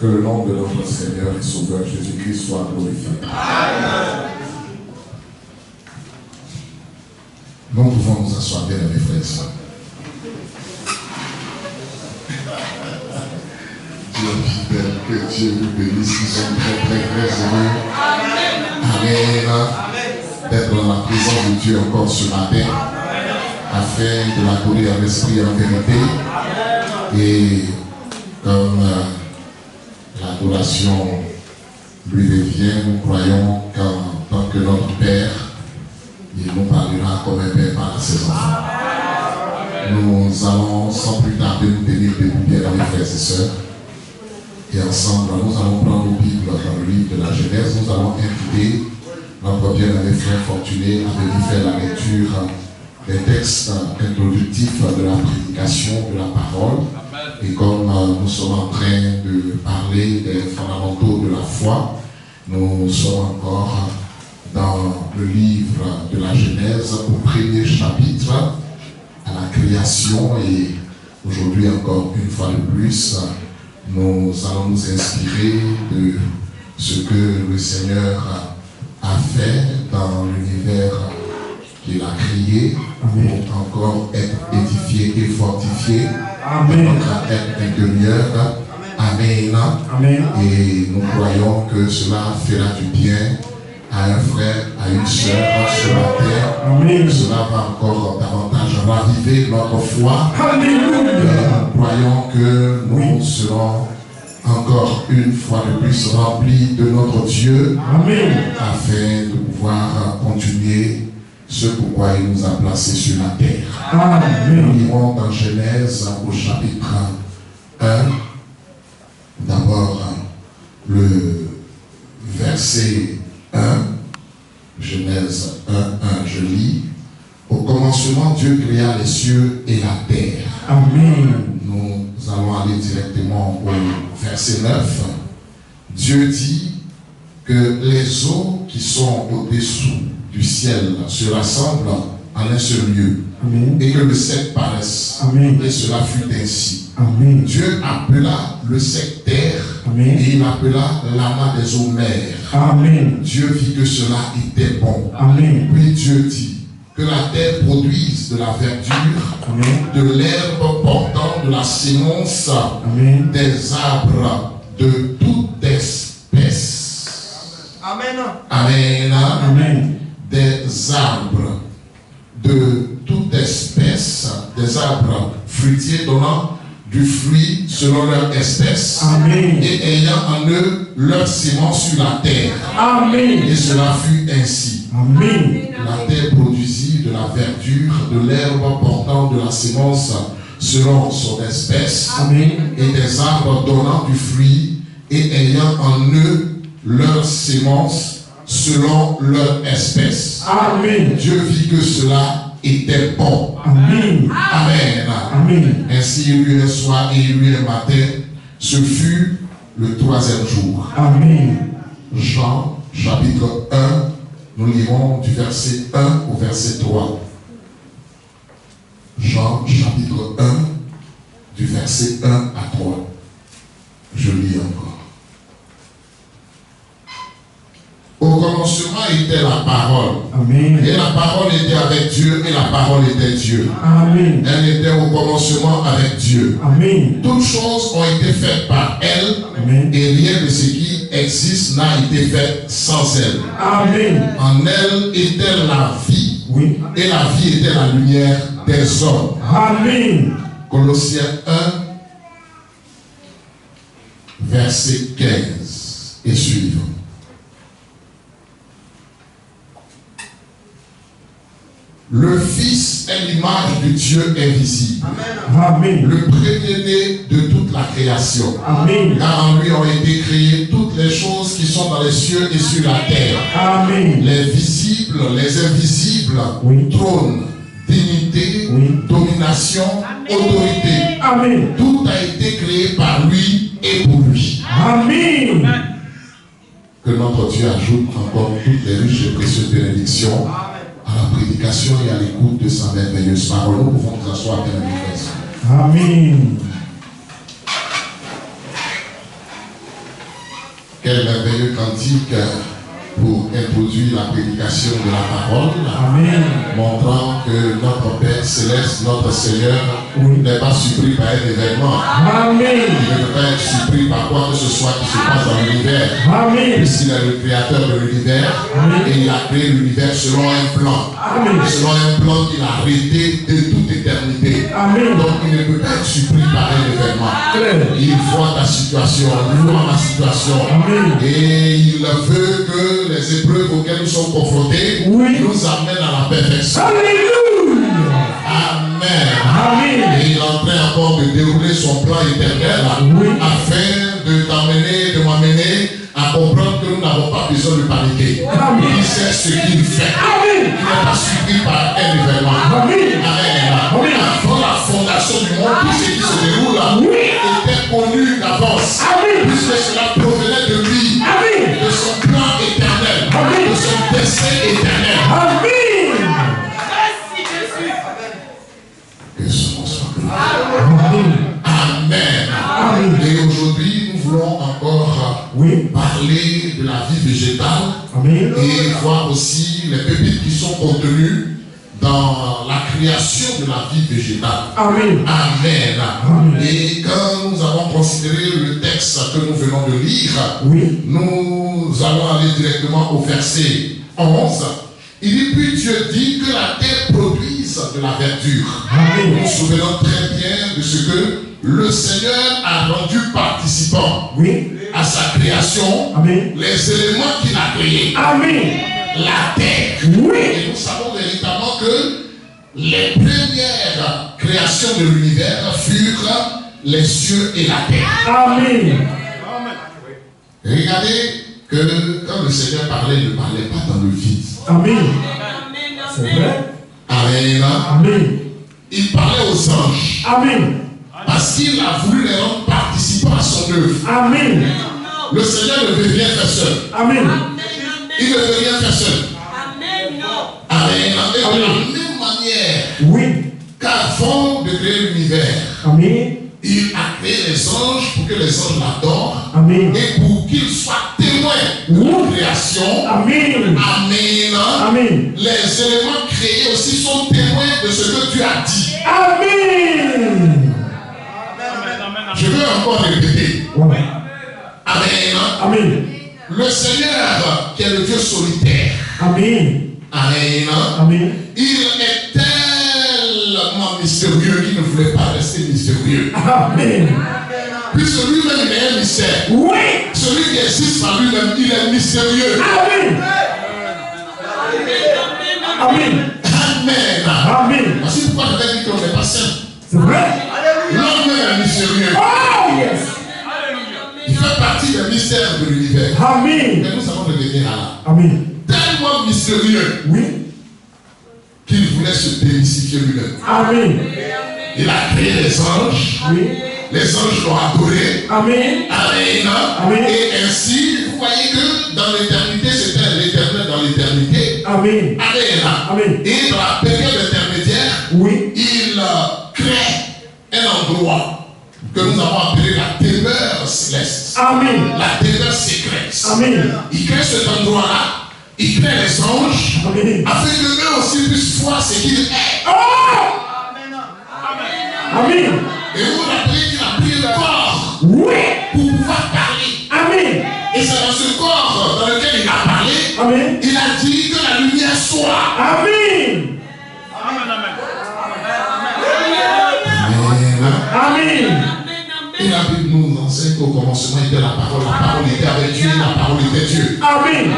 Que le nom de notre Seigneur et Sauveur Jésus-Christ soit glorifié. Amen. Nous pouvons nous asseoir bien, mes frères et sœurs. Dieu est fidèle, que Dieu nous bénisse. Nous sommes très heureux. Amen. D'être dans la présence de Dieu encore ce matin, afin de l'adorer en esprit et en vérité. Et comme l'adoration lui revient, nous croyons qu'en tant que notre Père, il nous parlera comme un Père par ses enfants. Nous allons sans plus tarder nous tenir debout bien dans les frères et sœurs. Et ensemble, nous allons prendre nos Bibles dans le livre de la Genèse. Nous allons inviter notre bien-aimé frère Fortuné à venir faire la lecture des textes introductifs de la prédication de la parole. Et comme nous sommes en train de parler des fondamentaux de la foi, nous sommes encore dans le livre de la Genèse, au premier chapitre, à la création. Et aujourd'hui, encore une fois de plus, nous allons nous inspirer de ce que le Seigneur a fait dans l'univers qu'il a créé pour encore être édifié et fortifié dans notre être intérieur. Amen. Amen. Et nous croyons que cela fera du bien à un frère, à une sœur ce matin. Amen. Cela va encore davantage raviver notre foi. Alléluia. Nous croyons que nous serons encore une fois de plus remplis de notre Dieu. Amen. Afin de pouvoir continuer ce pourquoi il nous a placés sur la terre. Amen. Nous lirons dans Genèse au chapitre 1, d'abord le verset 1, Genèse 1, je lis. Au commencement, Dieu créa les cieux et la terre. Amen. Nous allons aller directement au verset 9. Dieu dit que les eaux qui sont au-dessous du ciel se rassemblent en un seul lieu. Amen. Et que le sec paraisse. Amen. Et cela fut ainsi. Amen. Dieu appela le sec terre. Amen. Et il appela l'amas des eaux mers. Amen. Dieu vit que cela était bon. Amen. Puis Dieu dit que la terre produise de la verdure, amen, de l'herbe portant de la sémence, amen, des arbres de toute espèce. Amen. Amen. Amen. Des arbres de toute espèce, des arbres fruitiers donnant du fruit selon leur espèce. Amen. Et ayant en eux leur sémence sur la terre. Amen. Et cela fut ainsi. Amen. La terre produisit de la verdure, de l'herbe portant de la sémence selon son espèce. Amen. Et des arbres donnant du fruit et ayant en eux leur sémence selon leur espèce. Amen. Dieu vit que cela était bon. Amen. Amen. Amen. Ainsi il y eut un soir et il y eut un matin. Ce fut le 3e jour. Amen. Jean chapitre 1. Nous lirons du verset 1 au verset 3. Jean chapitre 1, du verset 1 à 3. Je lis encore. Au commencement était la parole. Amen. Et la parole était avec Dieu et la parole était Dieu. Amen. Elle était au commencement avec Dieu. Amen. Toutes choses ont été faites par elle. Amen. Et rien de ce qui existe n'a été fait sans elle. Amen. En elle était la vie. Oui. Et la vie était la lumière des hommes. Amen. Colossiens 1, verset 15 et suivant. Le Fils est l'image de Dieu invisible. Amen. Le premier-né de toute la création. Amen. Car en lui ont été créées toutes les choses qui sont dans les cieux et sur la terre. Amen. Les visibles, les invisibles, oui, trône, dignité, oui, domination, amen, autorité. Amen. Tout a été créé par lui et pour lui. Amen. Que notre Dieu ajoute encore toutes les riches et précieuses bénédictions à la prédication et à l'écoute de sa merveilleuse parole. Nous pouvons nous asseoir bien, mes frères. Amen. Quel merveilleux cantique pour introduire la prédication de la parole. Amen. Montrant que notre Père Céleste, notre Seigneur, n'est pas surpris par un événement. Amen. Il ne peut pas être surpris par quoi que ce soit qui se passe dans l'univers. Amen. Puisqu'il est le créateur de l'univers et il a créé l'univers selon un plan. Amen. Selon un plan qu'il a arrêté de toute éternité. Amen. Donc il ne peut pas être surpris par un événement. Il voit ta situation, il voit ma situation. Amen. Et il veut que les épreuves auxquelles nous sommes confrontés nous amènent à la perfection. Alléluia. Amen. Amen. Et il est en train encore de dérouler son plan éternel afin de t'amener, de m'amener à comprendre que nous n'avons pas besoin de paniquer. Il sait ce qu'il fait. Il n'est pas surpris par un événement. Amen. Avant la fondation du monde, tout ce qui se déroule là était connu d'avance. Puisque cela provenait de lui, de son plan éternel, de son dessein éternel. Merci Jésus. Que son nom soit glorifié. Amen. Et aujourd'hui, nous voulons encore parler de la vie végétale et voir aussi les pépites qui sont contenues dans la création de la vie végétale. Amen. Et quand nous avons considéré le texte que nous venons de lire, nous allons aller directement au verset 11. Il dit, puis Dieu dit que la terre produise de la verdure. Nous nous souvenons très bien de ce que le Seigneur a rendu participant à sa création, les éléments qu'il a créés. La terre. Et nous savons véritablement que les premières créations de l'univers furent les cieux et la terre. Regardez que quand le Seigneur parlait, il ne parlait pas dans le vide. C'est vrai. Amen. Il parlait aux anges. Parce qu'il a voulu les rendre participants à son œuvre. Le Seigneur ne veut rien faire seul. Il ne veut rien faire seul. Et de la même manière qu'avant de créer l'univers, il a créé les anges pour que les anges l'adorent et pour qu'ils soient témoins de la création. Amen. Les éléments créés aussi sont témoins de ce que Dieu a dit. Je veux encore répéter. Amen. Le Seigneur qui est le Dieu solitaire. Amen. Il est tellement mystérieux qu'il ne voulait pas rester mystérieux. Puisque lui-même il est un mystère. Celui qui existe par lui-même, il est mystérieux. Amen. Voici pourquoi je vais dire qu'on n'est pas saint. C'est vrai. L'homme est mystérieux. Il fait partie des mystères de l'univers. Mais nous allons revenir à là. Tellement mystérieux qu'il voulait se démystifier lui-même. Il a créé les anges. Les anges l'ont adoré. Amen. Et ainsi, vous voyez que dans l'éternité, c'était l'éternel dans l'éternité. Amen. Et dans la période intermédiaire, il crée un endroit que nous avons appelé la demeure céleste. La demeure secrète. Il crée cet endroit-là. Il crée les anges afin que eux aussi puissent voir ce qu'il est. Et vous vous rappelez qu'il a pris le corps pour pouvoir parler. Et c'est dans ce corps dans lequel il a parlé, il a dit que la lumière soit. Et la Bible nous enseigne qu'au commencement était la parole était avec Dieu, la parole était Dieu.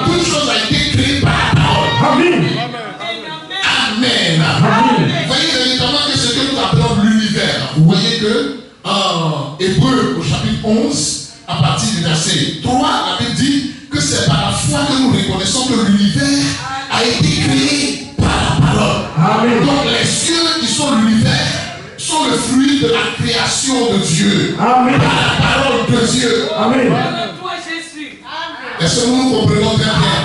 Toute chose a été créée par la parole. Amen. Vous voyez véritablement que ce que nous appelons l'univers, vous voyez que en Hébreu au chapitre 11, à partir du verset 3, la Bible dit que c'est par la foi que nous reconnaissons que l'univers a été créé par la parole. Donc les cieux qui sont l'univers sont le fruit de la création de Dieu. Par la parole de Dieu. Est-ce que nous comprenons très bien?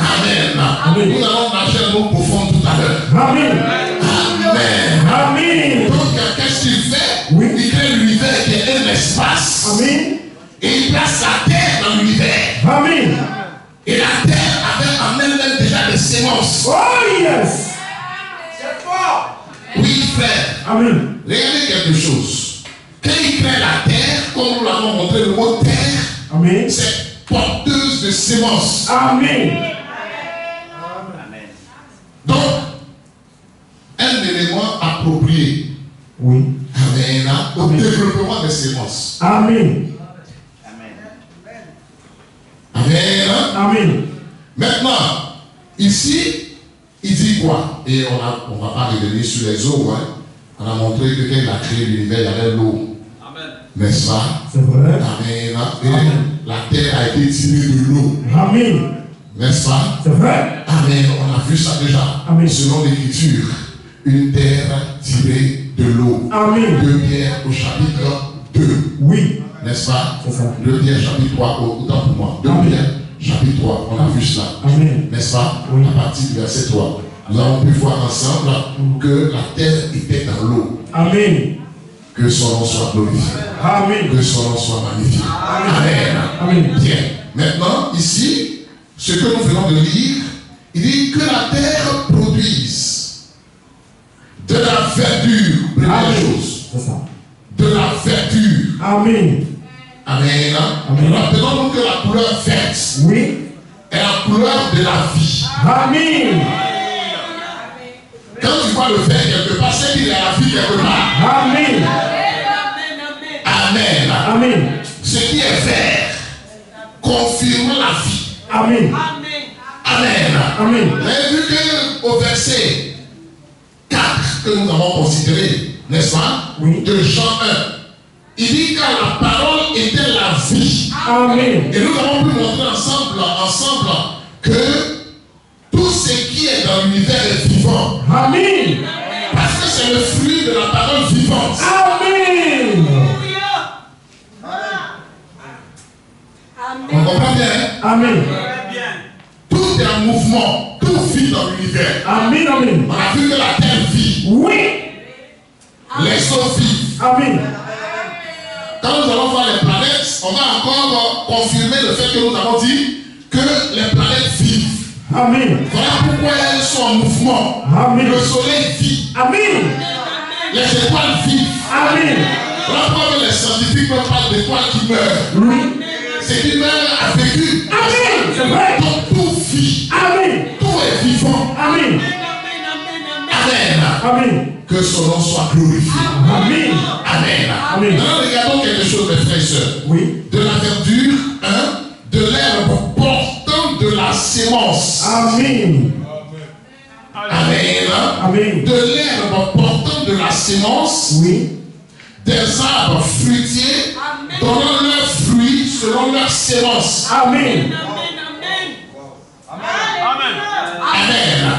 Amen. Nous allons marcher un mot profond tout à l'heure. Amen. Donc qu'est-ce qu'il fait? Il crée l'univers qui est un espace. Et il place la terre dans l'univers. Amen. Et la terre avait en elle-même déjà des semences. Oh yes. C'est fort. Oui, frère. Amen. Regardez quelque chose. Quand il crée la terre, comme nous l'avons montré, le mot terre, Amen. c'est porteuse de semences. Amen. Donc, un élément approprié. Oui. Amen. Au développement des semences. Amen. Amen. Amen. Maintenant, ici, il dit quoi? Et on ne va pas revenir sur les eaux. Hein. On a montré que quand il a créé l'univers, il y avait l'eau. N'est-ce pas? C'est vrai. Amen. Et la terre a été tirée de l'eau. Amen. N'est-ce pas? C'est vrai. Amen. On a vu ça déjà. Amen. Selon l'Écriture, une terre tirée de l'eau. Amen. 2 Pierre au chapitre 2. Oui. N'est-ce pas? C'est ça. 2 Pierre chapitre 3. Autant pour moi. 2 Amen. Pierre chapitre 3. On a vu cela. Amen. N'est-ce pas? Oui. À partir du verset 3. Nous avons pu voir ensemble que la terre était dans l'eau. Amen. Que son nom soit glorifié. Amen. Que son nom soit magnifié. Amen. Amen. Bien. Maintenant, ici, ce que nous venons de lire, il dit que la terre produise de la verdure. Première Amen. chose. C'est ça. De la verdure. Amen. Amen. Amen. Rappelons-nous que la couleur verte Oui. est la couleur de la vie. Amen. Quand tu vois le vert quelque part, c'est qu'il y a la vie quelque part. Amen. Amen. Amen. Ce qui est vert confirme la vie. Amen. Amen. Amen. Vous avez vu qu'au verset 4 que nous avons considéré, n'est-ce pas? Oui. De Jean 1, il dit que la parole était la vie. Amen. Et nous avons pu montrer ensemble que tout ce qui est dans l'univers est vivant. Amen. Parce que c'est le fruit de la parole vivante. Amen. On comprend bien, hein? Amen. Tout est en mouvement, tout vit dans l'univers. Amen. Amen. On a vu que la terre vit, Oui. les eaux vivent. Amen. Quand nous allons voir les planètes, on va encore confirmer le fait que nous avons dit que les planètes vivent. Amen. Voilà pourquoi elles sont en mouvement. Amen. Le soleil vit, Amen. les étoiles vivent. Amen. Voilà pourquoi les scientifiques me parlent d'étoiles qui meurent. Oui. C'est qui meurt a vécu. Amen. C'est vrai. Donc tout vit, Amen. tout est vivant. Amen. Amen. Amen. Que son nom soit glorifié. Amen. Amen. Amen. Maintenant, regardons quelque chose, mes frères et sœurs. Oui. De la verdure, hein, de l'herbe portant de la sémence. Amen. Amen. Amen. De l'herbe portant de la sémence, Oui. des arbres fruitiers donnant leurs fruits selon leur sémence. Amen. Amen.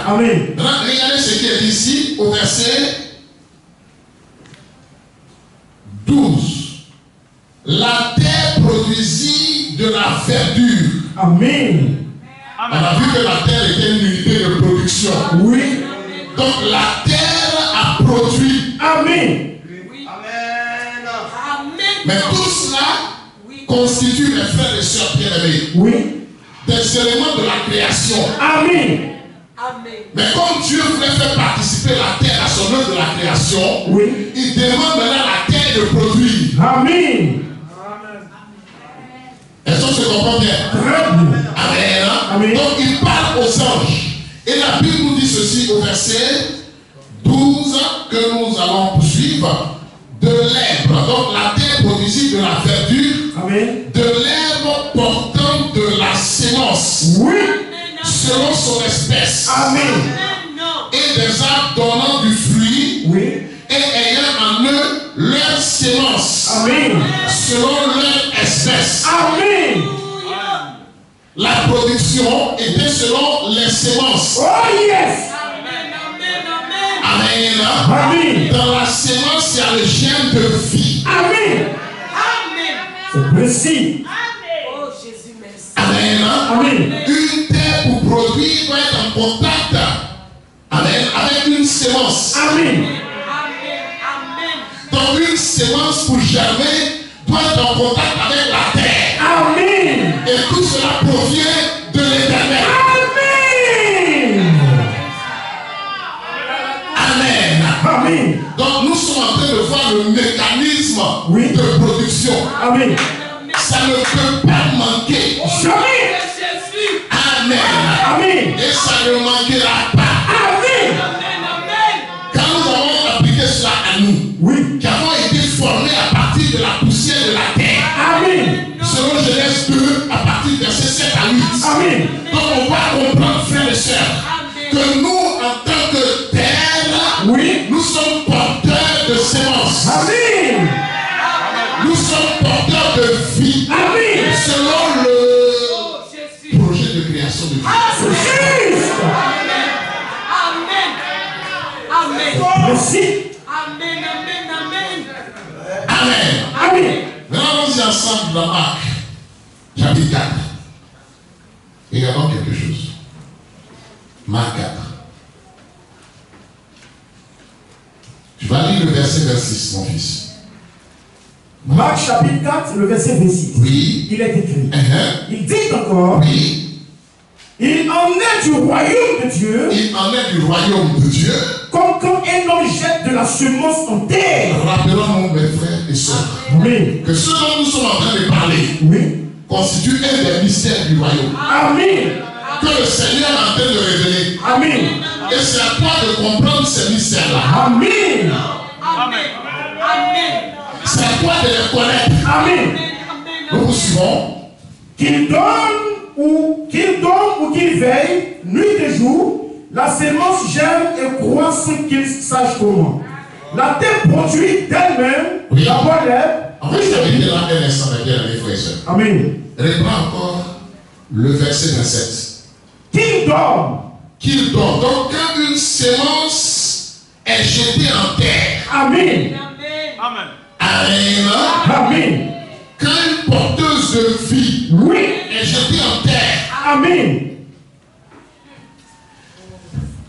Amen. Maintenant, regardez ce qui est dit ici au verset 12. La terre produisit de la verdure. Amen. On a vu que la terre était une unité de production. Oui. Donc la terre a produit. Amen. Mais tout cela constitue, mes frères et sœurs bien-aimés, Oui. des éléments de la création. Amen. Mais comme Dieu voulait faire participer la terre à son œuvre de la création, Oui. il demande maintenant à la terre de produire. Amen. Est-ce qu'on se comprend bien? Très bien. Amen. Amen. Donc il parle aux anges. Et la Bible nous dit ceci au verset 12 que nous allons poursuivre. De l'herbe. Donc la terre produisit de la verdure. Amen. De l'herbe portant de la sémence. Oui. Selon son espèce. Amen. Et des arbres donnant du fruit. Oui. Et ayant en eux leur sémence. Amen. Selon leur espèce. Amen. La production était selon les sémences. Oh yes. Amen. Amen. Dans la sémence, il y a le germe de vie. Amen. C'est précis. Amen. Amen. Une terre pour produire doit être en contact. Amen. Avec une sémence. Amen. Donc une sémence pour germer doit être en contact avec la terre. Oui. de production. Amen. Ça ne peut pas manquer. Jamais. Amen. Amen. Et ça ne manquera pas. Amen. Quand nous avons appliqué cela à nous, Oui. qui avons été formés à partir de la poussière de la terre, Amen. selon Genèse 2, à partir du verset 7 à 8. Amen. Donc on va comprendre, frères et sœurs, que nous, en tant que terre, Oui. nous sommes porteurs de sémences. Amen. Nous sommes porteurs de vie. Amen. Selon le projet de création de Dieu. C'est juste. Merci. Amen. Amen. Maintenant, allons-y ensemble dans Marc, chapitre 4. Regardons quelque chose. Marc 4. Tu vas lire le verset 26, mon fils. Marc chapitre 4, le verset 26. Oui. Il est écrit. Il dit encore. Oui. Il en est du royaume de Dieu. Il en est du royaume de Dieu. Comme quand un homme jette de la semence en terre. Rappelons-nous, mes frères et sœurs, Oui. que ce dont nous sommes en train de parler Oui. constitue un des mystères du royaume. Amen. Que le Seigneur est en train de révéler. Amen. Et c'est à toi de comprendre ces mystères-là. Amen. C'est à toi de les connaître. Amen. Nous suivons. Qu'il donne ou qu'il veille, nuit et jour, la sémence germe et croît sans qu'il sache comment. La terre produit d'elle-même, Oui. d'abord l'herbe. On va s'arrêter là un instant, mes bien amis frères et sœurs. Amen. Reprends encore le verset 27. Qu'il donne. Qu'il donne. Donc, quand une sémence est jetée en terre, Amen. Amen. Amen. Amen. Quand une porteuse de vie Oui. est jetée en terre, Amen.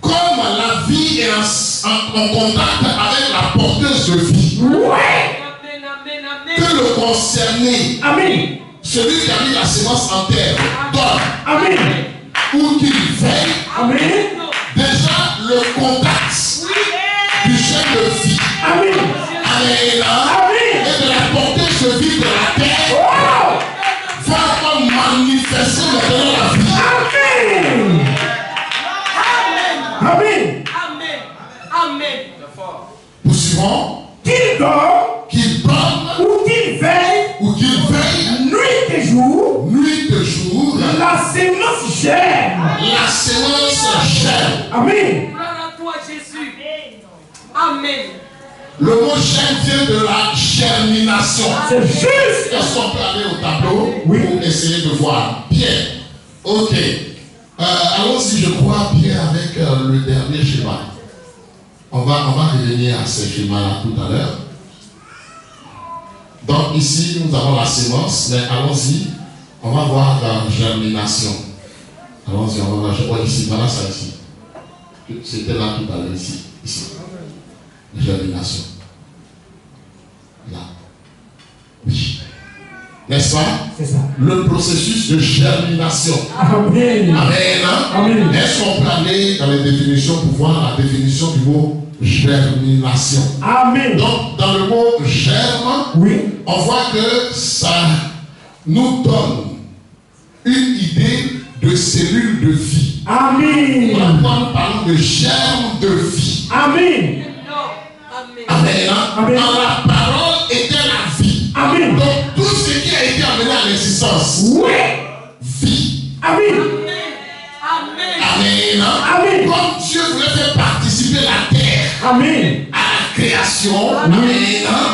comme la vie est en contact avec la porteuse de vie, Ouais. que le concerné, Amen. celui qui a mis la sémence en terre, donne Amen. ou qu'il veille, Amen. déjà le contact du chef de vie, Amen. Amen, Amen. et de la porteuse de vie de la terre, Wow. va manifester maintenant la vie. Amen. Amen. Poursuivons. Qu'il dort Qu'il donne ou qu'il veille, ou qu'il veille, nuit et jour, nuit et jour, la sémence germe. la sémence germe. Amen. Le mot germe vient de la germination. C'est juste. Est-ce qu'on peut aller au tableau Oui. pour essayer de voir? Bien. Ok. Allons-y, je crois, bien avec le dernier schéma. On va revenir à ce schéma-là tout à l'heure. Donc ici, nous avons la sémence, mais allons-y, on va voir la germination. Allons-y, on va voir. Je crois ici, voilà ça ici. C'était là tout à l'heure, ici. Germination. Là. Oui. N'est-ce pas? C'est ça. Le processus de germination. Amen. Amen. Amen. Est-ce qu'on peut aller dans les définitions pour voir la définition du mot germination? Amen. Donc, dans le mot germe, Oui. on voit que ça nous donne une idée de cellule de vie. Amen. Voilà pourquoi nous parlons de germe de vie. Amen. Amen. Amen. Dans la parole était la vie. Amen. Donc, tout ce qui a été amené à l'existence, Oui. vie. Amen. Amen. Amen. Comme Dieu voulait faire participer la terre Amen. à la création, Amen.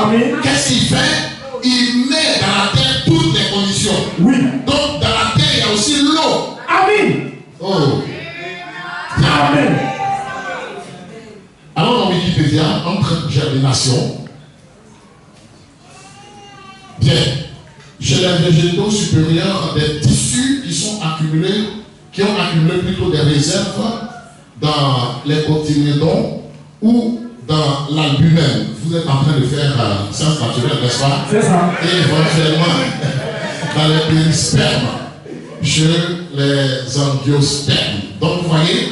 Amen. Qu'est-ce qu'il fait? Il met dans la terre toutes les conditions. Oui. Donc, dans la terre, il y a aussi l'eau. Amen. Oh. Amen. Alors, dans Wikipédia, entre germination, bien, chez les végétaux supérieurs, des tissus qui ont accumulé plutôt des réserves dans les cotylédons ou dans l'albumène. Vous êtes en train de faire sciences naturelles, n'est-ce pas? C'est ça. Et éventuellement, dans les périspermes, chez les angiospermes. Donc, vous voyez,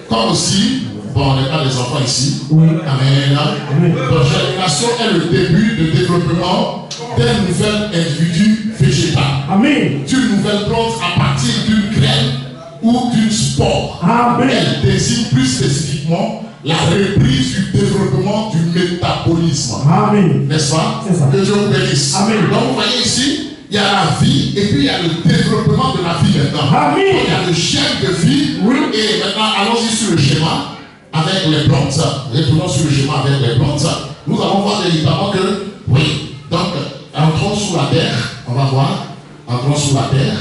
comme aussi Bon, on n'est pas des enfants ici. Oui. Amen. Amen. Donc, germination est le début de développement d'un nouvel individu végétal. Amen. D'une nouvelle plante à partir d'une graine ou d'une spore. Amen. Elle désigne plus spécifiquement la reprise du développement du métabolisme. Amen. N'est-ce pas? C'est ça. Que Dieu vous bénisse. Amen. Donc vous voyez ici, il y a la vie et puis il y a le développement de la vie maintenant. Amen. Donc, il y a le germe de vie. Oui. Et maintenant, allons-y sur le schéma avec les plantes. Retournons sur le schéma avec les plantes. Nous allons voir véritablement que, oui, donc, entrons sous la terre. On va voir. Entrons sous la terre.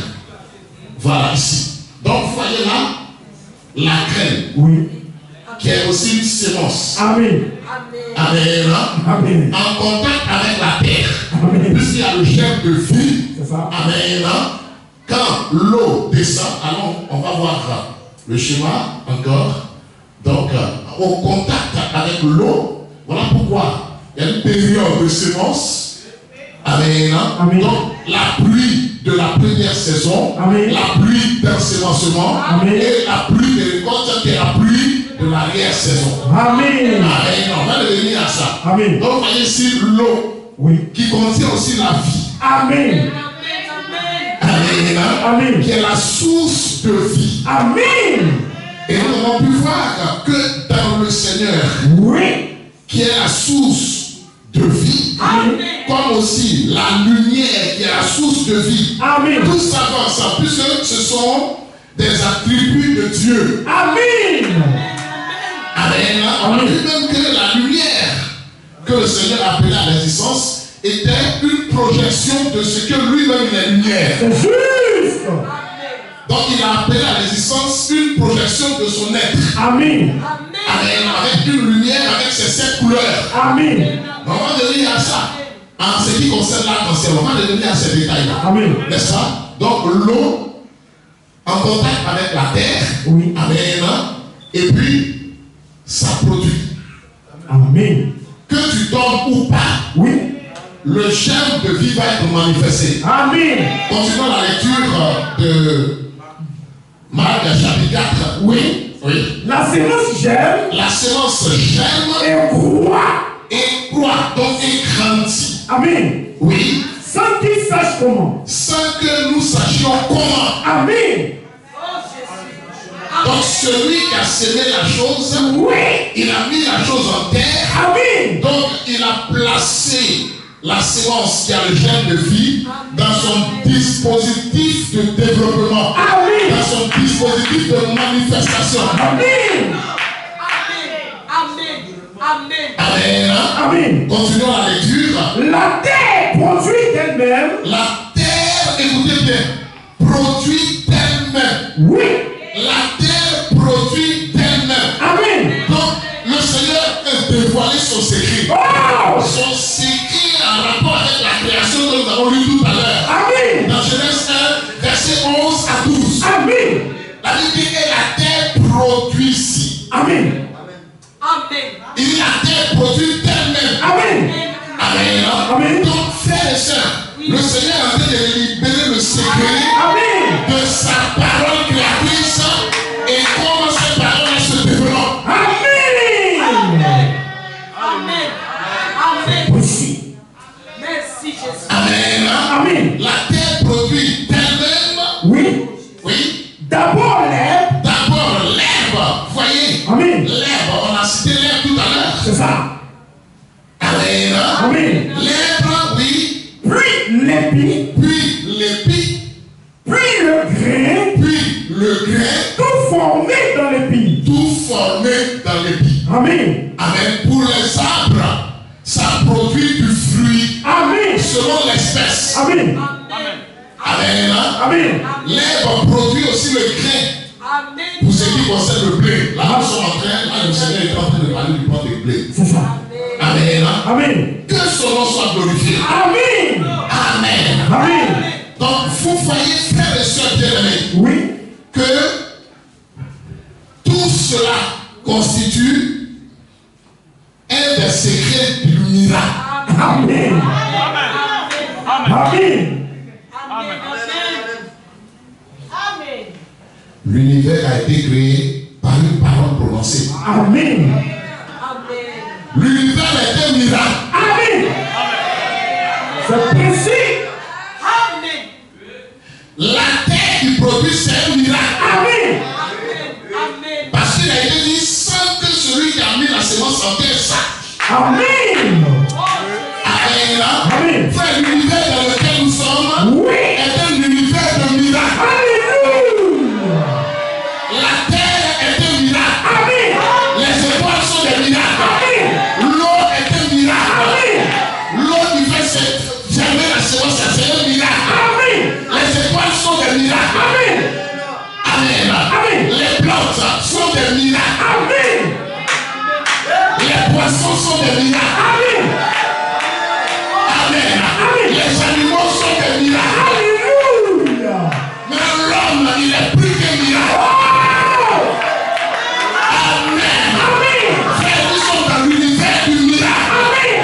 Voilà, ici. Donc, vous voyez là, la graine. Oui. Qui est aussi une sémence. Amen. Amen. Amen. En contact avec la terre. Amen. Puisqu'il y a le germe de vie. C'est ça. Amen. Quand l'eau descend, allons, on va voir le schéma encore. Donc, au contact avec l'eau, voilà pourquoi il y a une période de sémence. Amen. Amen. Donc, la pluie de la première saison, Amen. la pluie d'ensemencement et la pluie de récolte qui est la pluie de l'arrière-saison. Amen. Amen. On va revenir à ça. Amen. Donc, vous voyez ici l'eau Oui. qui contient aussi la vie. Amen. Amen. Amen. Qui est la source de vie. Amen. Et nous avons pu voir que dans le Seigneur, Oui. qui est la source de vie, Amen. comme aussi la lumière qui est la source de vie. Amen. Tout ça va ensemble, puisque ce sont des attributs de Dieu. Amen. Amen. On a vu même que la lumière que le Seigneur a appelée à l'existence était une projection de ce que lui-même il est lumière. C'est juste. Donc il a appelé à l'existence une projection de son être. Amen. Amen. Avec une lumière, avec ses 7 couleurs. Amen. On va revenir à ça. En ce qui concerne l'arc-en-ciel, on va revenir à ces détails-là. Amen. N'est-ce pas? Donc l'eau en contact avec la terre. Oui. Amen. Et puis, ça produit. Amen. Que tu tombes ou pas, Oui. le germe de vie va être manifesté. Amen. Continuons la lecture de Marc chapitre 4. Oui. Oui. La sémence germe La sémence germe et croît. et croît, donc et grandit. Amen. Oui. Sans qu'il sache comment. Sans que nous sachions comment. Amen. Donc celui qui a semé la chose, Oui. il a mis la chose en terre. Amen. Donc il a placé la sémence qui a le germe de vie dans son dispositif de développement. Amen. Dans son dispositif de manifestation. Amen. Amen. Amen. Continuons la lecture. La terre produit d'elle-même. La terre, écoutez bien, produit d'elle-même. Oui. La terre produit d'elle-même. Amen. Donc, le Seigneur a dévoilé son secret. Oh. Son secret en rapport avec la création que nous avons lu tout à l'heure. Amen. Dans Genèse 1, verset 11 à 12. Amen. La Bible dit que la terre produit ici. Amen. Il dit la terre produit d'elle-même. Amen. Amen. Amen. Donc, frères et sœurs, le Seigneur est en train de libérer le secret Amen. de sa parole créatrice et comment cette parole se développe. Amen. Aussi. Amen. Amen. La terre produit d'elle-même. Oui. Oui. D'abord l'herbe. D'abord l'herbe. Voyez. Amen. L'herbe. On a cité l'herbe tout à l'heure. C'est ça. Amen. Amen. L'herbe, oui. Puis l'épi. Puis l'épi. Puis le grain. Puis le grain. Tout formé dans l'épi. Tout formé dans l'épi. Amen. Amen. Pour les arbres, ça produit du fruit. Amen. Selon l'espèce. Amen. Amen. Amen. L'herbe produit aussi le grain. Pour ce qui concerne le blé. Là, nous sommes en train, là, le Seigneur est en train de parler du plan de blé. C'est ça. Amen. Amen. Que son nom soit glorifié. Amen. Amen. Amen. Donc, vous voyez, frères et sœurs bien-aimés, Oui. que tout cela constitue un des secrets du miracle. Amen. Amen. L'univers a été créé par une parole prononcée. Amen. L'univers est un miracle. Amen. C'est précis. Amen. La terre qui produit, c'est un miracle. Amen. Amen. Parce qu'il a été dit, sans que celui qui a mis la semence en terre sache. Amen. Amen. Amen. Frère, l'univers dans lequel nous sommes Oui. est un univers de miracles. Alléluia. La terre est un miracle. Amen. Les étoiles sont des miracles. Amen. L'eau est un miracle. Amen. L'eau qui fait germer la semence, c'est un miracle. Amen. Les étoiles sont des miracles. Amen. Amen. Amen. Les plantes sont des miracles. Amen. Les poissons sont des miracles. Amen. Amen. Amen. Les animaux sont des miracles. Alléluia. Mais l'homme, il est plus qu'un miracle. Oh. Amen. Amen. Frère, nous sommes dans l'univers du miracle. Amen.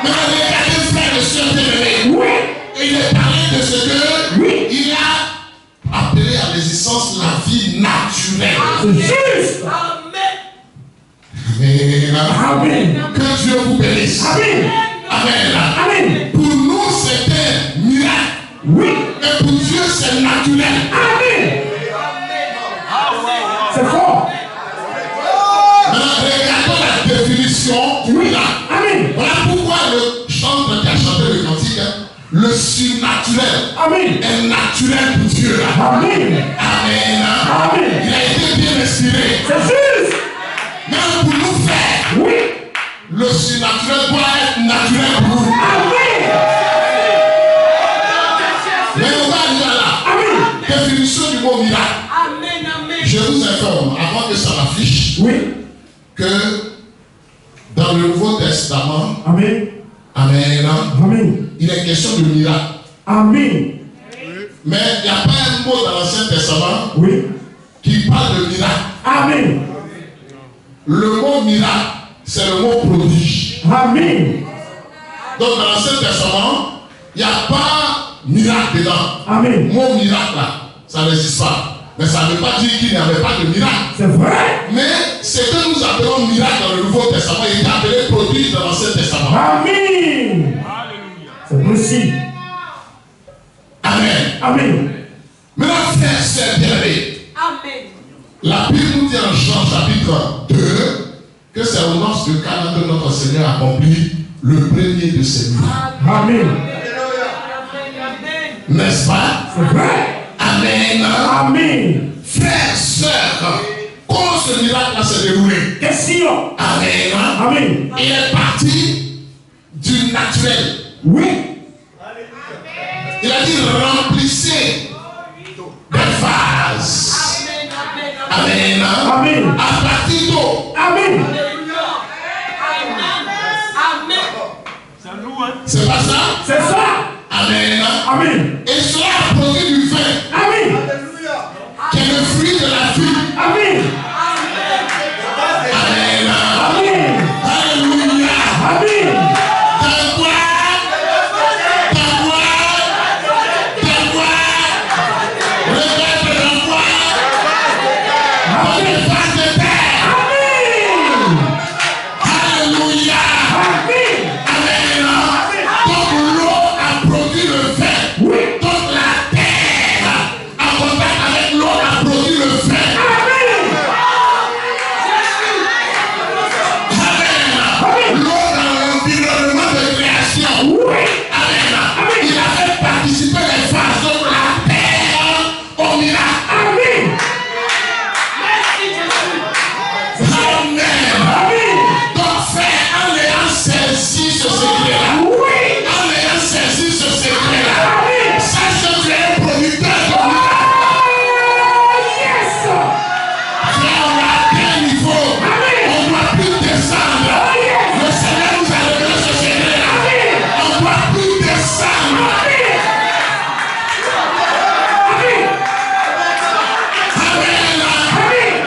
Mais regardez, frère, le Seigneur bien-aimé. Oui. Et il est parlé de ce que Oui. il a appelé à l'existence la vie naturelle. C'est juste. Amen. Amen. Amen. Que Dieu vous bénisse. Amen. Amen. Amen. Pour nous, c'est un miracle. Oui. Et pour Dieu, c'est naturel. Amen. C'est fort. Maintenant, regardons la définition du miracle. Amen. Voilà pourquoi le chanteur qui a chanté le cantique, le surnaturel Amen. est naturel pour Dieu. Amen. Amen. Amen. Il a été bien inspiré. C'est juste. Même pour nous faire, Oui. le surnaturel doit être naturel pour nous. Amen. Mais on va arriver là. Amen. Définition du mot miracle. Amen. Amen. Je vous informe, avant que ça m'affiche, Oui. que dans le Nouveau Testament, Amen. Amen, Amen. il est question de miracle. Amen. Mais il n'y a pas un mot dans l'Ancien Testament Oui. qui parle de miracle. Amen. Le mot miracle, c'est le mot prodige. Amen. Donc dans l'Ancien Testament, il n'y a pas miracle dedans. Amen. Le mot miracle là, ça n'existe pas. Mais ça ne veut pas dire qu'il n'y avait pas de miracle. C'est vrai. Mais ce que nous appelons miracle dans le Nouveau Testament, il est appelé prodige dans l'Ancien Testament. Amen. C'est précis. Amen. Amen. Maintenant, frère, c'est bien-aimé. Amen. La Bible nous dit en Jean chapitre 2 que c'est au nom de Cana que notre Seigneur accomplit le premier de ses miracles. Amen. N'est-ce pas? C'est vrai. Amen. Amen. Frères, sœurs, comment ce miracle-là s'est déroulé? Question. Amen. Amen. Il est parti du naturel. Oui. Il a dit remplissez des vases. Amen. Amen. À partir d'eau. Amen. C'est pas ça? C'est ça. Amen. Amen. Et cela a produit du vin, Amen. qui est le fruit de la vie. Amen. Amen. Amen. Alléluia. Amen. T'as quoi? T'as quoi? T'as quoi? Regarde dans quoi? Dans les vases de terre. Amen. Alléluia. Amen. Amen. Donc l'eau a produit le vin. Oui. Donc la terre, en contact avec l'eau, a produit le vin. Amen. Amen. L'eau dans l'environnement de création. Oui. Amen. Il a fait participer les vases de la terre au miracle. Amen. Amen. Amen. Donc frère, en ayant saisi ce secret-là, Oui. en ayant saisi ce secret-là, Amen. sache que tu es un producteur de miracle. Yes. Frère, on a atteint un niveau. On ne doit plus descendre. Le Seigneur nous a révélé ce secret-là. On ne doit plus descendre. Amen.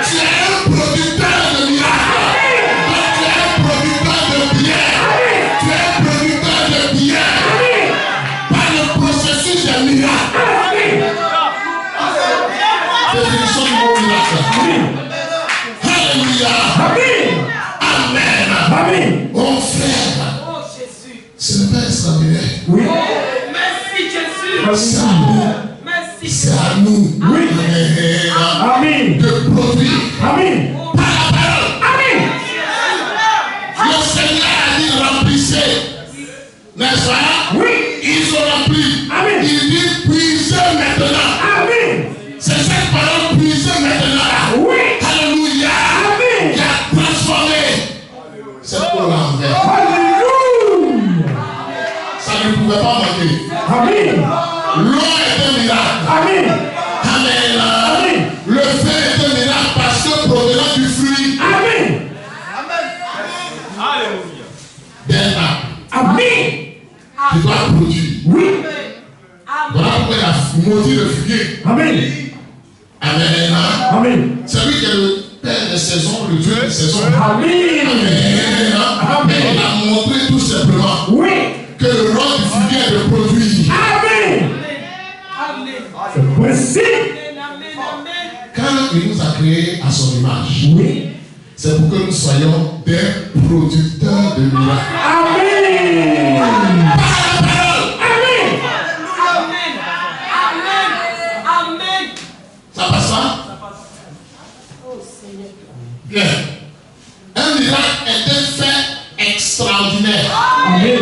Tu es un producteur de miracles. Donc tu es un producteur de bien. Tu es un producteur de bien. Par le processus des miracles. Définition du mot miracle. Merci. C'est à nous. Oui. Amen. De produire. Amen. Par la parole. Amen. Le Seigneur a dit remplissez. N'est-ce pas? Oui. Ils ont rempli. Amen. Il dit puisez maintenant. Amen. C'est cette parole puisez maintenant là. Oui. Alléluia. Amen. Qui a transformé cette eau l'envers. Alléluia. Ça ne pouvait pas manquer. Amen. L'eau est un miracle. Amen. Amen. Amen. Le feu est un miracle parce que provenant du fruit Amen. d'un arbre. Amen. Tu dois produire. Oui. Voilà pourquoi il a maudit le figuier. Amen. Amen. Amen. C'est lui qui est le père des saisons, le Dieu des saisons. Amen. Amen. Mais il a montré tout simplement Oui. que le rôle du figuier est de produire. Amen. C'est précis. Quand il nous a créés à son image, Oui. c'est pour que nous soyons des producteurs de miracles. Amen. Par la parole. Amen. Ça passe pas? Bien. Un miracle est un fait extraordinaire. Amen.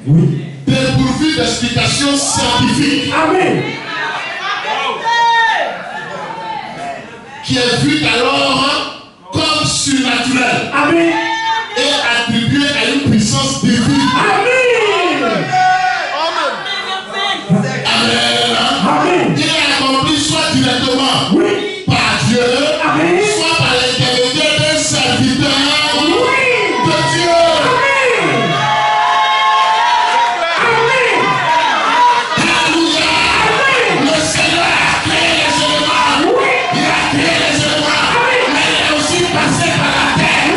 Oui. Dépourvu d'explications scientifiques. Amen. Qui est vu alors comme surnaturel. Amen. Et attribué à une puissance divine. Amen. Amen. Il est accompli soit directement Oui. par Dieu, Amen. soit par l'intermédiaire d'un serviteur Oui. de Dieu. Alléluia. Le Seigneur a créé les éléments. Il a créé les éléments. Mais il est aussi passé par la terre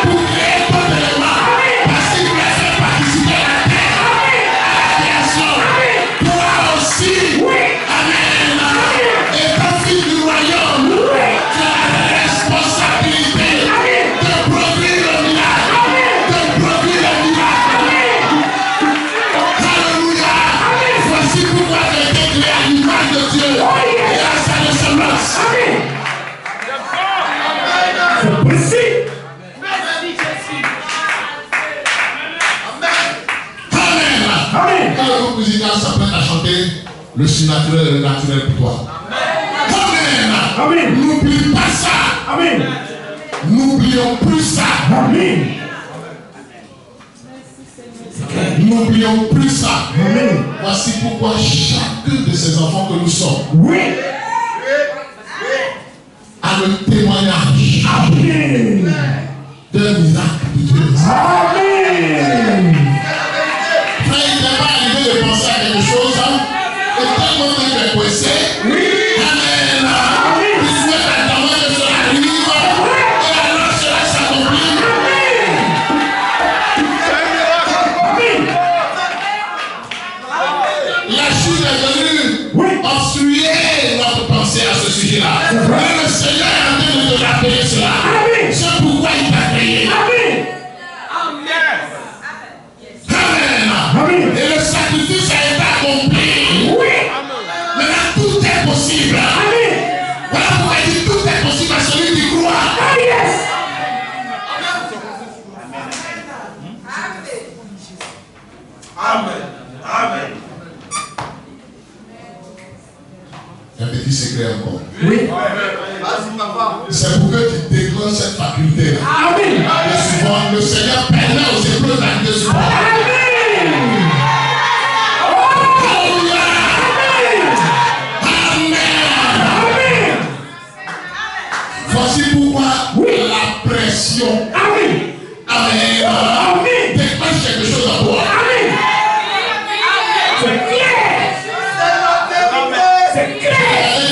pour créer d'autres éléments. Parce qu'il voulait faire participer la terre à la création. Toi aussi. Amen. Étant fils du royaume, tu as la responsabilité de produire le miracle. De produire le miracle. Alléluia. Voici pourquoi tu as été créé à l'image de Dieu et à sa ressemblance. C'est précis. Amen. Amen. Quand le groupe musical s'apprête à chanter, le surnaturel et le naturel pour toi. Amen. Amen. N'oublie pas ça. Amen. N'oublions plus ça. Amen. N'oublions plus ça. Amen. Voici pourquoi chacun de ces enfants que nous sommes Oui. a le témoignage Amen. d'un miracle de Dieu. Amen. Frère, il n'est pas arrivé de penser à quelque chose, et tellement qu'il est coincé. Amen. Il souhaite attendre que cela arrive, et alors cela s'accomplit. La chute est venue obstruer notre pensée à ce sujet-là. Mais le Seigneur est en train de te rappeler cela. C'est pourquoi il t'a créé. Amen. Et le sacrifice a été accompli. Maintenant tout est possible. Voilà pourquoi il dit tout est possible à celui qui croit. Amen. Un petit secret encore. C'est pour que tu déclenches cette faculté. Et souvent, le Seigneur permet aux épreuves d'arriver souvent. Alléluia. Amen. Voici pourquoi la pression. Amen. Déclenche quelque chose en toi.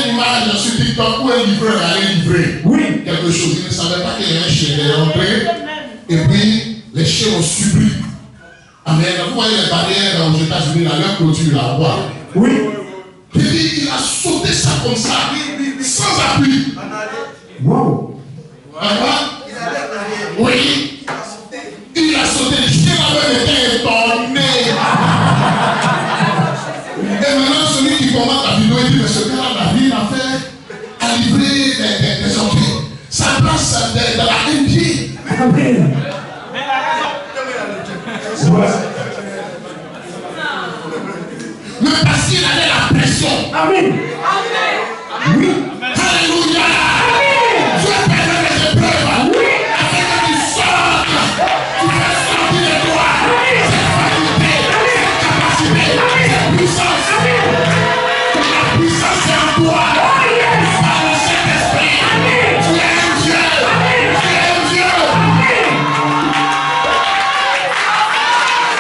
Une image sur TikTok où un livreur allait livrer quelque chose. Il ne savait pas qu'il y avait un chien. Il est rentré et puis les chiens ont subi. Amen. Vous voyez les barrières aux États-Unis, là, leur clôture là, on voit. Il a sauté ça comme ça, sans appui. Wow. Oui. Il a sauté. Le chien avait été étonné. de la Indie. Amen. Ouais. Mais parce qu'il avait la pression. Amen. Oui. Alléluia. Dieu permet les épreuves. Oui. Afin que tu sortes. Tu fais sortir de toi cette faculté, cette capacité, cette puissance. La puissance est en toi. Par le Saint-Esprit. Tu es un Dieu. Tu es un Dieu.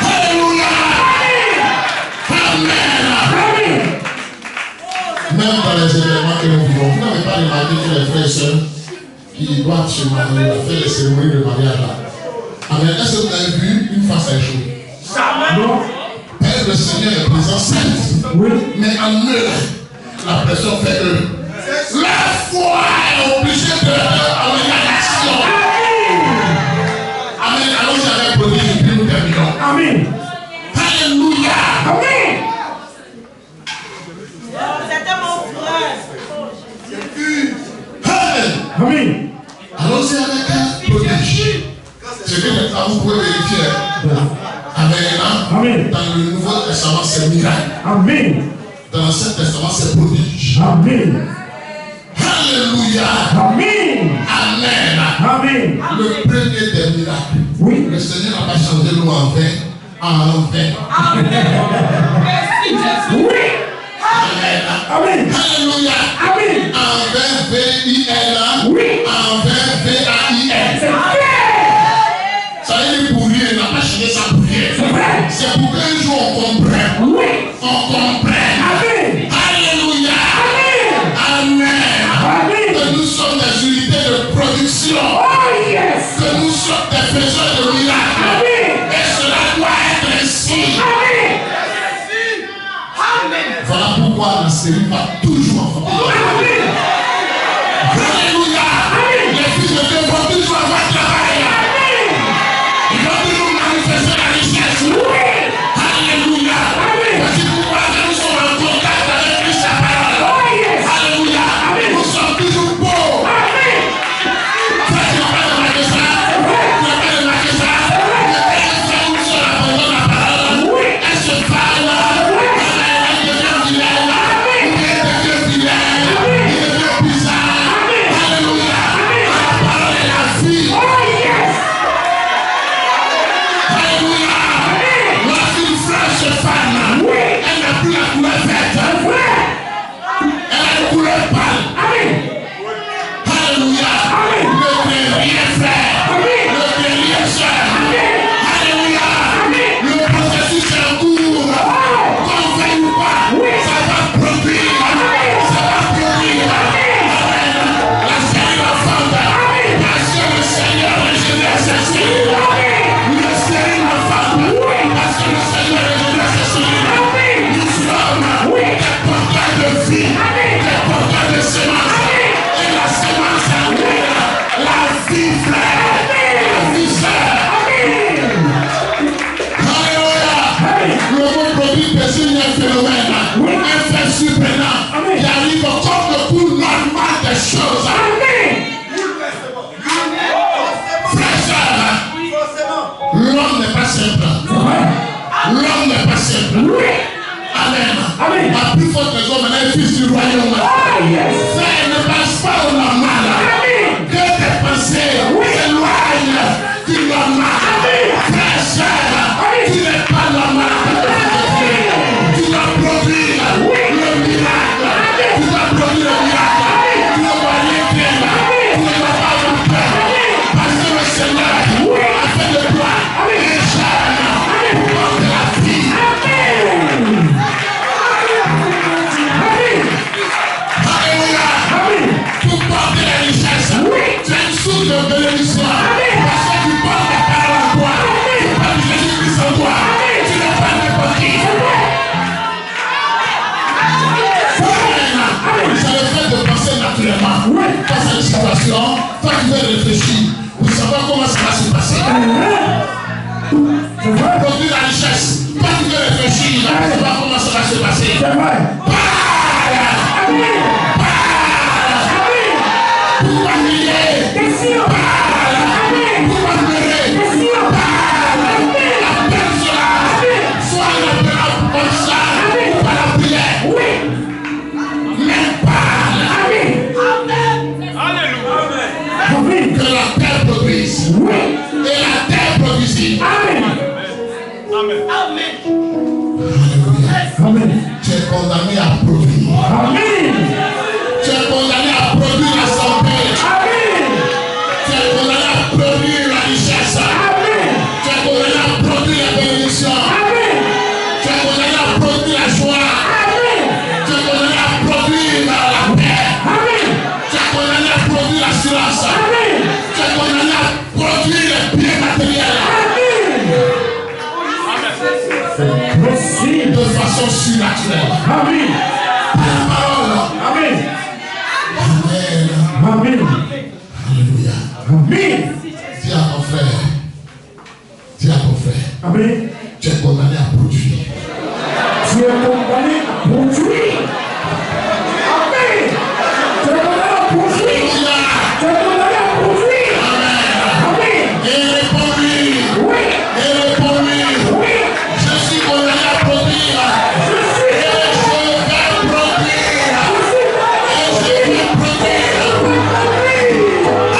Alléluia. Amen. Même dans les événements que nous vivons, vous n'avez pas remarqué que les frères et sœurs qui doivent se marier, faire les cérémonies de mariage là. Amen. Est-ce que vous avez vu une face à échouer? Non. Père, le Seigneur est présent, certes. Oui. Mais en eux, la pression fait que la foi est obligée de amener l'action. Amen. Allons-y avec prodige et puis nous terminons. Amen. Alléluia. Amen. C'était mon frère. Amen. Amen. Allons-y avec un prodige. C'est que maintenant vous pouvez vérifier. Amen. Amen. Dans le Nouveau Testament, c'est miracle. Amen. Dans l'Ancien Testament, c'est prodige. Amen. Alléluia. Amen. Amen. Amen. Le premier des miracles. Oui. Le Seigneur n'a pas changé l'eau en vin. Merci Jésus. Oui. Amen. Amen. Alléluia. Amen. En vin, V-I-L-A. Oui. En vin, V-A-I-L. C'est vrai. Ça veut dire pour rien, il n'a pas changé ça pour rien. C'est vrai. C'est pour qu'un jour on comprenne. Oui. On comprenne. Amen. Alléluia. Amen. Amen. Amen. Que nous sommes des unités de production. Oh yes. Que nous sommes des faiseurs de miracles. Amen. Et cela doit être ainsi. Amen. Voilà pourquoi la série va toujours en faveur. Amen. Alléluia. Les fils de Dieu vont toujours avoir travail. Ils vont toujours manifester la richesse. Alléluia. Voici pourquoi nous sommes en contact avec Christ sa parole. Alléluia. Nous sommes toujours beaux. Tu n'as pas remarqué ça? Tu n'as pas remarqué ça? Elle fait une seule abandon la parole. Elle se parle. Elle devient vilaine. Il devient vilaine. Il devient bizarre. Alléluia. La parole est la vie. Alléluia. Lorsqu'une fleur se fane, elle n'a plus la couleur verte. Elle a une couleur pâle. Alléluia. Le guerrier frère. Le guerrier sœur. Alléluia. Le processus est en cours. Qu'on veuille ou pas, ça va produire. Ça va produire. Amen. La série va fondre. Parce que le Seigneur régénère ses cellules. La série va fondre. Parce que le Seigneur régénère ses cellules. Nous sommes des porteurs de vie. Des porteurs de semences. Et la semence est la vie frère. La vie sœur. Alléluia. Le mot produit désigne un phénomène, un fait surprenant qui arrive comme le cours normal des choses. Frère, sœur, l'homme n'est pas simple. L'homme n'est pas simple. Amen. La plus forte des hommes est le fils du royaume. Frère, ne passe pas au normal. Que tes pensées s'éloignent du normal. Frère, sœur, tu n'es pas normal. Tu dois produire le miracle. Tu dois produire le miracle. Tu ne dois rien craindre. Tu ne dois pas avoir peur. Parce que le Seigneur a fait de toi un jeune pour porter la vie. Alléluia. Pour porter la richesse. Tu es une source de bénédiction. Parce que tu portes la parole en toi. Tu portes Jésus-Christ en toi. Tu n'es pas n'importe qui. C'est le fait de penser naturellement. Face à une situation, toi tu veux réfléchir pour savoir comment ça va se passer. Produire la richesse, toi tu veux réfléchir pour savoir comment ça va se passer. Pour familier, joie. Tu es condamné à produire la paix. Tu es condamné à produire l'assurance. Tu es condamné à produire les biens matériels. De façon surnaturelle. Amen. Par la parole. Amen. Amen. Amen. Alléluia. Amen. Dis à ton frère. Dis à ton frère. Amen. Tu es condamné à produire. Tu es condamné à produire. Amen. Tu es condamné à produire. Tu es condamné à produire. Amen. Et réponds-lui. Oui. Et réponds-lui. Oui. Je suis condamné à produire. Je suis. Et je vais produire. Et je vais produire.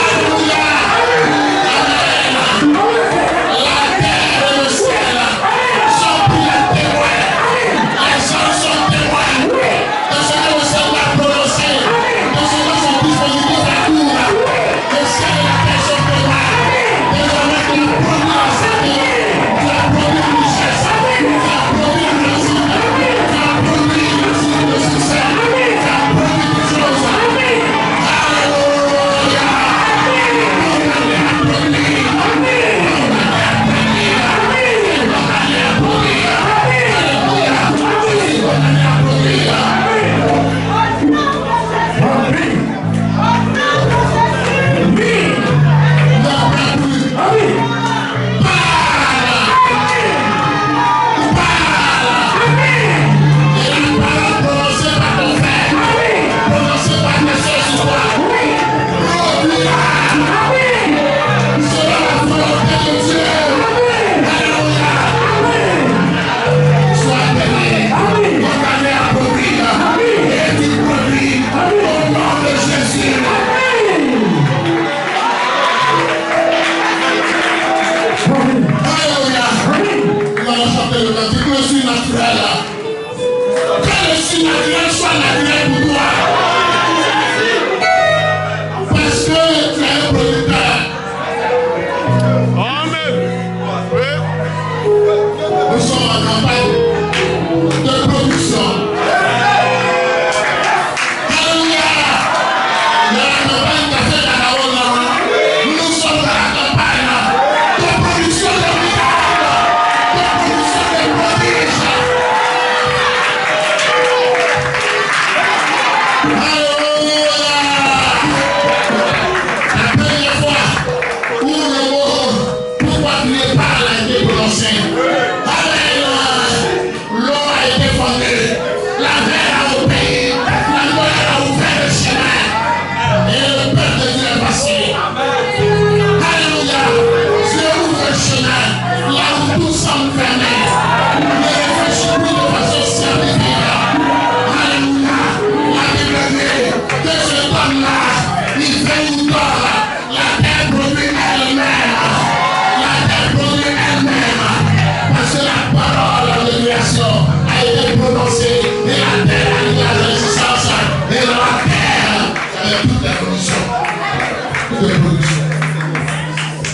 Alléluia. Amen. La terre et le ciel sont pris à témoin. Les gens sont témoins de ce que le ciel va prononcer, de ce que son dispositif à court. Le ciel et la terre sont témoins. Désormais, tu as produit la santé, tu as produit la richesse, tu as produit la réussite, tu as produit le succès, tu as produit des choses. Alléluia. Condamné à produire.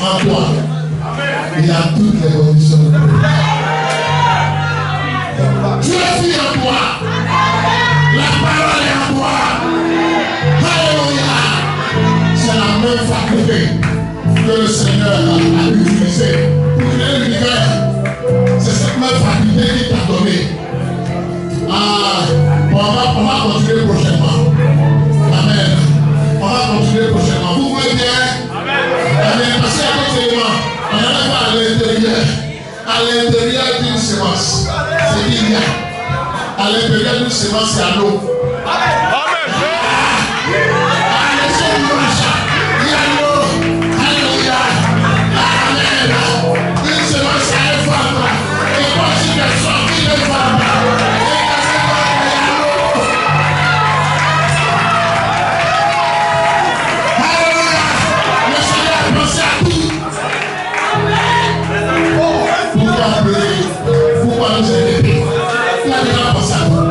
En toi, il y a toutes les conditions de produire. Tu es fille en toi. La parole est en toi. Alléluia. C'est la même faculté que le Seigneur a utilisée pour créer l'univers. C'est cette même faculté qu'il t'a donnée. On va continuer prochainement. Amen. On va continuer prochainement. Vous voyez bien? Amen. Parce qu'il y a d'autres éléments. On n'en pas à l'intérieur. À l'intérieur d'une semence, c'est qu'il y a. À l'intérieur d'une semence, c'est à l'eau. Il y a l'eau. Alléluia. Amen. Une semence à un femme. Et moi, je suis sorti de femme. Pourquoi nous aider? Il a déjà pensé à nous.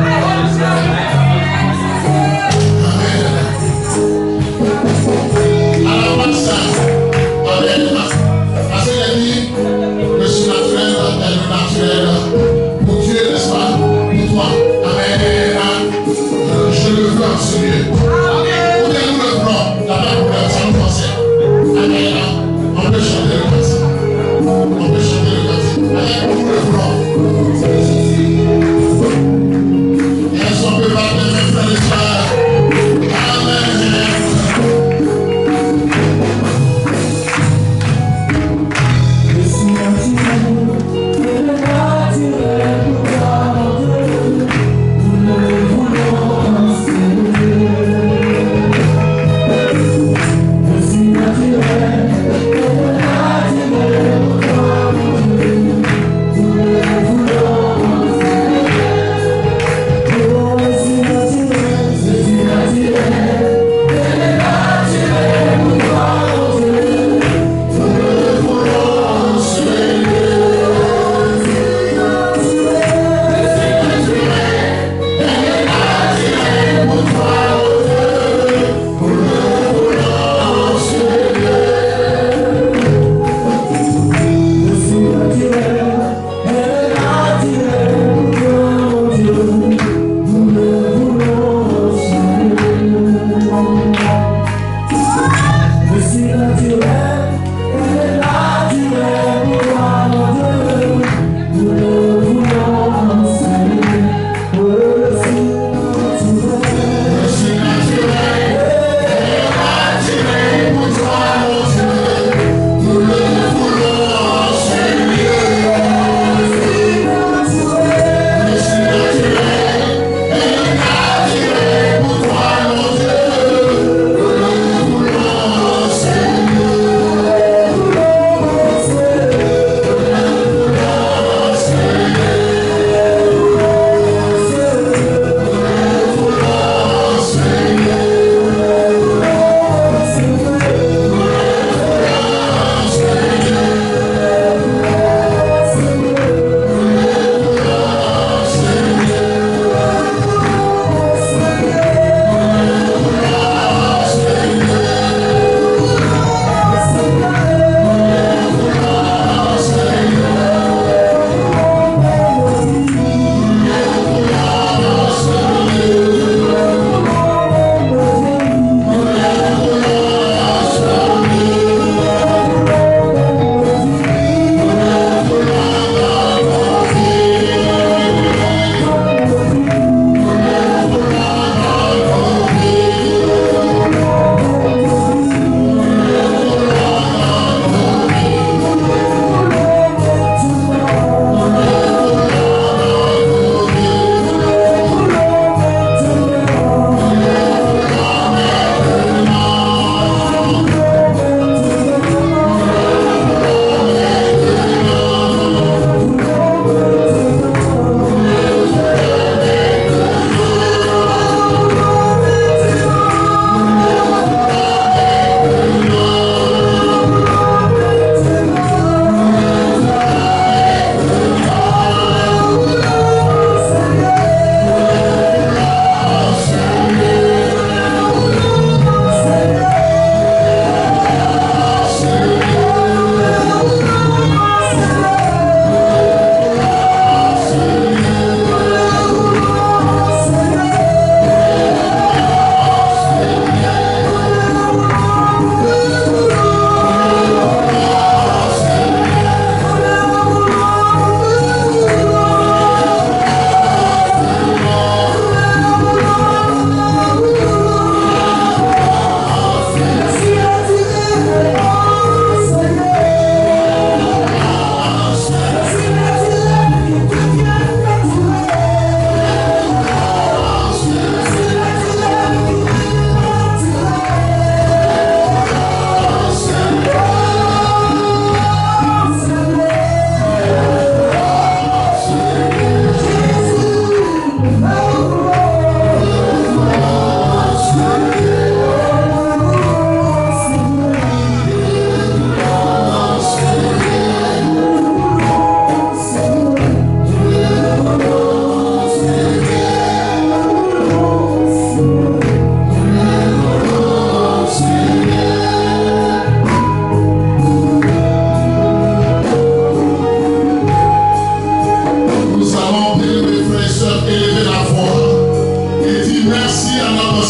dans ce lieu. Où est nous le blanc? Il n'y a pas de problème, ça nous concerne. Amen. On peut chanter le cantique. On peut chanter le cantique. Avec nous le blanc. Est-ce qu'on peut battre les mains dans les frères? Amen. Nous ne voulons pas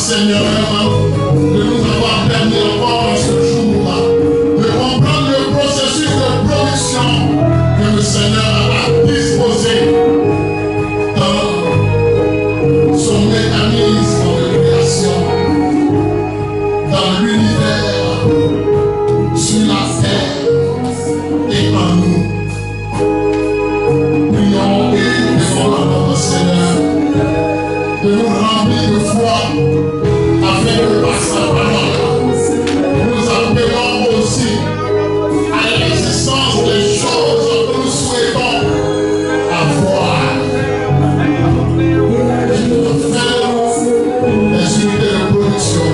Seigneur, de nous avoir permis encore ce jour de comprendre le processus de production que le Seigneur a disposé dans son mécanisme de création, dans l'univers, sur la terre et en nous. Prions et demandons à notre Seigneur de nous remplir de foi afin que par sa parole nous appelons aussi à l'existence des choses que nous souhaitons avoir. Fais-nous les unités de production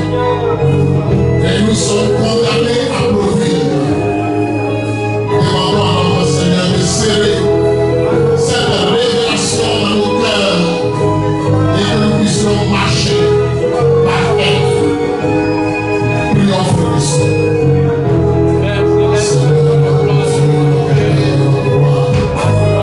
et nous sommes condamnés à produire. Demandons à notre Seigneur de serrer cette révélation dans nos cœurs et que nous puissions marcher par elle. Prions, frères et sœurs.